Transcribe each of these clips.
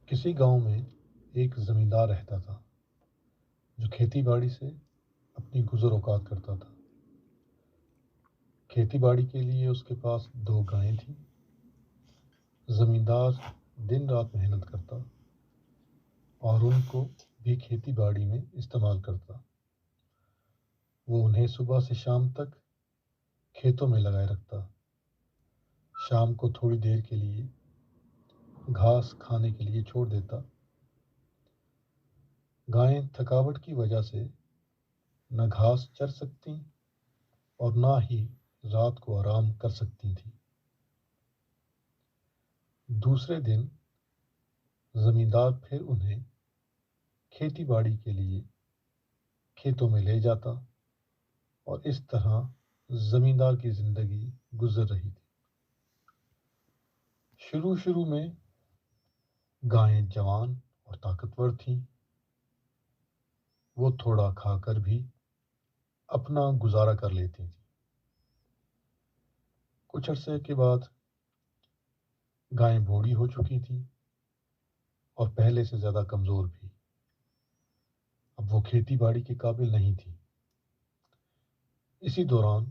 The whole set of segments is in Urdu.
کسی گاؤں میں ایک زمیندار رہتا تھا جو کھیتی باڑی سے اپنی گزر اوقات کرتا تھا۔ کھیتی باڑی کے لیے اس کے پاس 2 گائیں تھیں۔ زمیندار دن رات محنت کرتا اور ان کو بھی کھیتی باڑی میں استعمال کرتا۔ وہ انہیں صبح سے شام تک کھیتوں میں لگائے رکھتا۔ شام کو تھوڑی دیر کے لیے گھاس کھانے کے لیے چھوڑ دیتا۔ گائیں تھکاوٹ کی وجہ سے نہ گھاس چر سکتی اور نہ ہی رات کو آرام کر سکتی تھیں۔ دوسرے دن زمیندار پھر انہیں کھیتی باڑی کے لیے کھیتوں میں لے جاتا اور اس طرح زمیندار کی زندگی گزر رہی تھی۔ شروع میں گائیں جوان اور طاقتور تھیں۔ وہ تھوڑا کھا کر بھی اپنا گزارا کر لیتی تھیں۔ کچھ عرصے کے بعد گائیں بوڑھی ہو چکی تھیں اور پہلے سے زیادہ کمزور بھی۔ اب وہ کھیتی باڑی کے قابل نہیں تھی۔ اسی دوران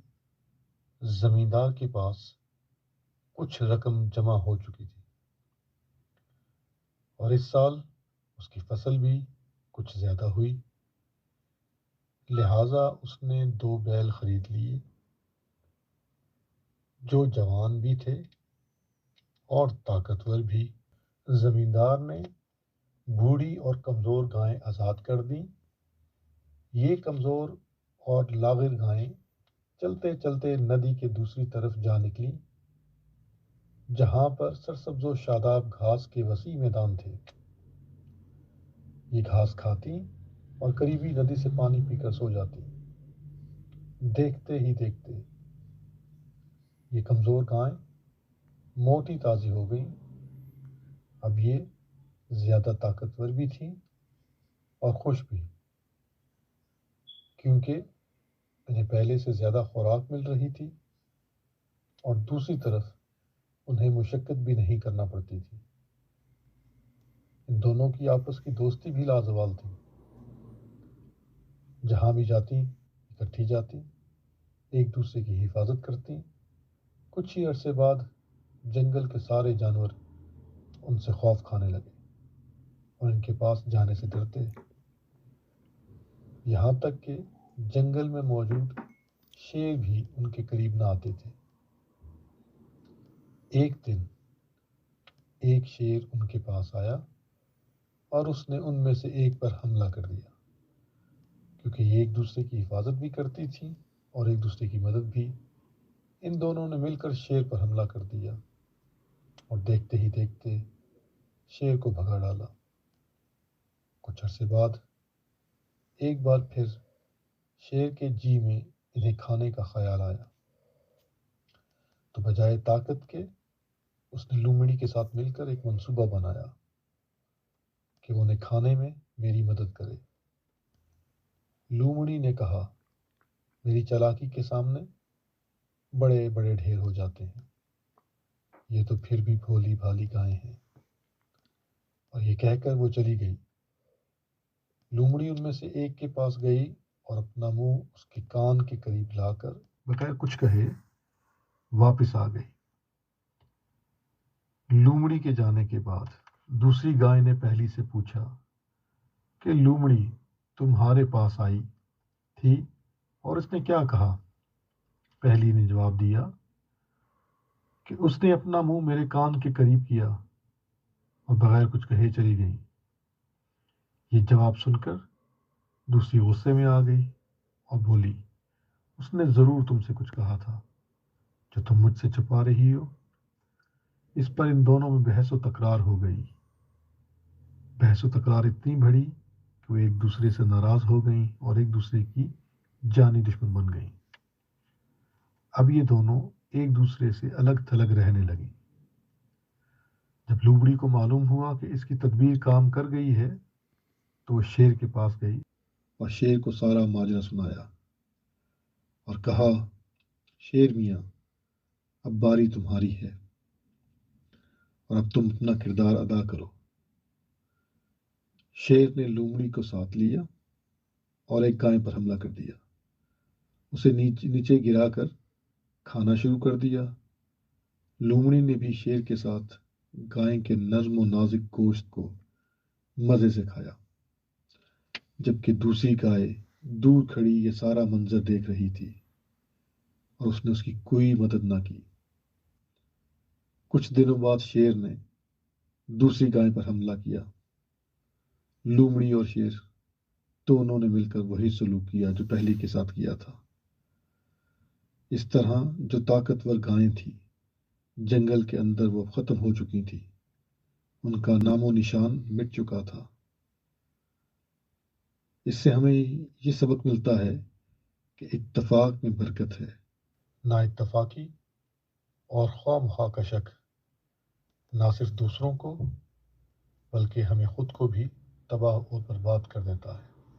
زمیندار کے پاس کچھ رقم جمع ہو چکی تھی اور اس سال اس کی فصل بھی کچھ زیادہ ہوئی، لہٰذا اس نے 2 بیل خرید لیے جو جوان بھی تھے اور طاقتور بھی۔ زمیندار نے بوڑھی اور کمزور گائیں آزاد کر دیں۔ یہ کمزور اور لاغر گائیں چلتے چلتے ندی کے دوسری طرف جا نکلیں، جہاں پر سرسبز و شاداب گھاس کے وسیع میدان تھے۔ یہ گھاس کھاتی اور قریبی ندی سے پانی پی کر سو جاتی۔ دیکھتے ہی دیکھتے یہ کمزور گائیں موٹی تازی ہو گئیں۔ اب یہ زیادہ طاقتور بھی تھیں اور خوش بھی، کیونکہ انہیں پہلے سے زیادہ خوراک مل رہی تھی اور دوسری طرف انہیں مشقت بھی نہیں کرنا پڑتی تھی۔ ان دونوں کی آپس کی دوستی بھی لازوال تھی۔ جہاں بھی جاتی اکٹھی جاتی، ایک دوسرے کی حفاظت کرتی۔ کچھ ہی عرصے بعد جنگل کے سارے جانور ان سے خوف کھانے لگے اور ان کے پاس جانے سے ڈرتے، یہاں تک کہ جنگل میں موجود شیر بھی ان کے قریب نہ آتے تھے۔ ایک دن ایک شیر ان کے پاس آیا اور اس نے ان میں سے ایک پر حملہ کر دیا، کیونکہ یہ ایک دوسرے کی حفاظت بھی کرتی تھی اور ایک دوسرے کی مدد بھی۔ ان دونوں نے مل کر شیر پر حملہ کر دیا اور دیکھتے ہی دیکھتے شیر کو بھگا ڈالا۔ کچھ عرصے بعد ایک بار پھر شیر کے جی میں انہیں کھانے کا خیال آیا، تو بجائے طاقت کے اس نے لومڑی کے ساتھ مل کر ایک منصوبہ بنایا کہ وہ انہیں کھانے میں میری مدد کرے۔ لومڑی نے کہا، میری چالاکی کے سامنے بڑے بڑے ڈھیر ہو جاتے ہیں، یہ تو پھر بھی بھولی بھالی گائیں ہیں۔ اور یہ کہہ کر وہ چلی گئی۔ لومڑی ان میں سے ایک کے پاس گئی اور اپنا منہ اس کے کان کے قریب لا کر بغیر کچھ کہے واپس آ گئی۔ لومڑی کے جانے کے بعد دوسری گائے نے پہلی سے پوچھا کہ لومڑی تمہارے پاس آئی تھی اور اس نے کیا کہا؟ پہلی نے جواب دیا کہ اس نے اپنا منہ میرے کان کے قریب کیا اور بغیر کچھ کہے چلی گئی۔ یہ جواب سن کر دوسری غصے میں آ گئی اور بولی، اس نے ضرور تم سے کچھ کہا تھا جو تم مجھ سے چھپا رہی ہو۔ اس پر ان دونوں میں بحث و تکرار ہو گئی۔ بحث و تکرار اتنی بڑھی کہ وہ ایک دوسرے سے ناراض ہو گئیں اور ایک دوسرے کی جانی دشمن بن گئیں۔ اب یہ دونوں ایک دوسرے سے الگ تھلگ رہنے لگیں۔ جب لومڑی کو معلوم ہوا کہ اس کی تدبیر کام کر گئی ہے تو وہ شیر کے پاس گئی اور شیر کو سارا ماجرا سنایا اور کہا، شیر میاں، اب باری تمہاری ہے اور اب تم اپنا کردار ادا کرو۔ شیر نے لومڑی کو ساتھ لیا اور ایک گائے پر حملہ کر دیا، اسے نیچے گرا کر کھانا شروع کر دیا۔ لومڑی نے بھی شیر کے ساتھ گائے کے نرم و نازک گوشت کو مزے سے کھایا، جبکہ دوسری گائے دور کھڑی یہ سارا منظر دیکھ رہی تھی اور اس نے اس کی کوئی مدد نہ کی۔ کچھ دنوں بعد شیر نے دوسری گائے پر حملہ کیا۔ لومڑی اور شیر دونوں نے مل کر وہی سلوک کیا جو پہلی کے ساتھ کیا تھا۔ اس طرح جو طاقتور گائیں تھیں جنگل کے اندر وہ ختم ہو چکی تھی، ان کا نام و نشان مٹ چکا تھا۔ اس سے ہمیں یہ سبق ملتا ہے کہ اتفاق میں برکت ہے، نا اتفاقی اور خواہ مخواہ کا شک نہ صرف دوسروں کو بلکہ ہمیں خود کو بھی تباہ اور برباد کر دیتا ہے۔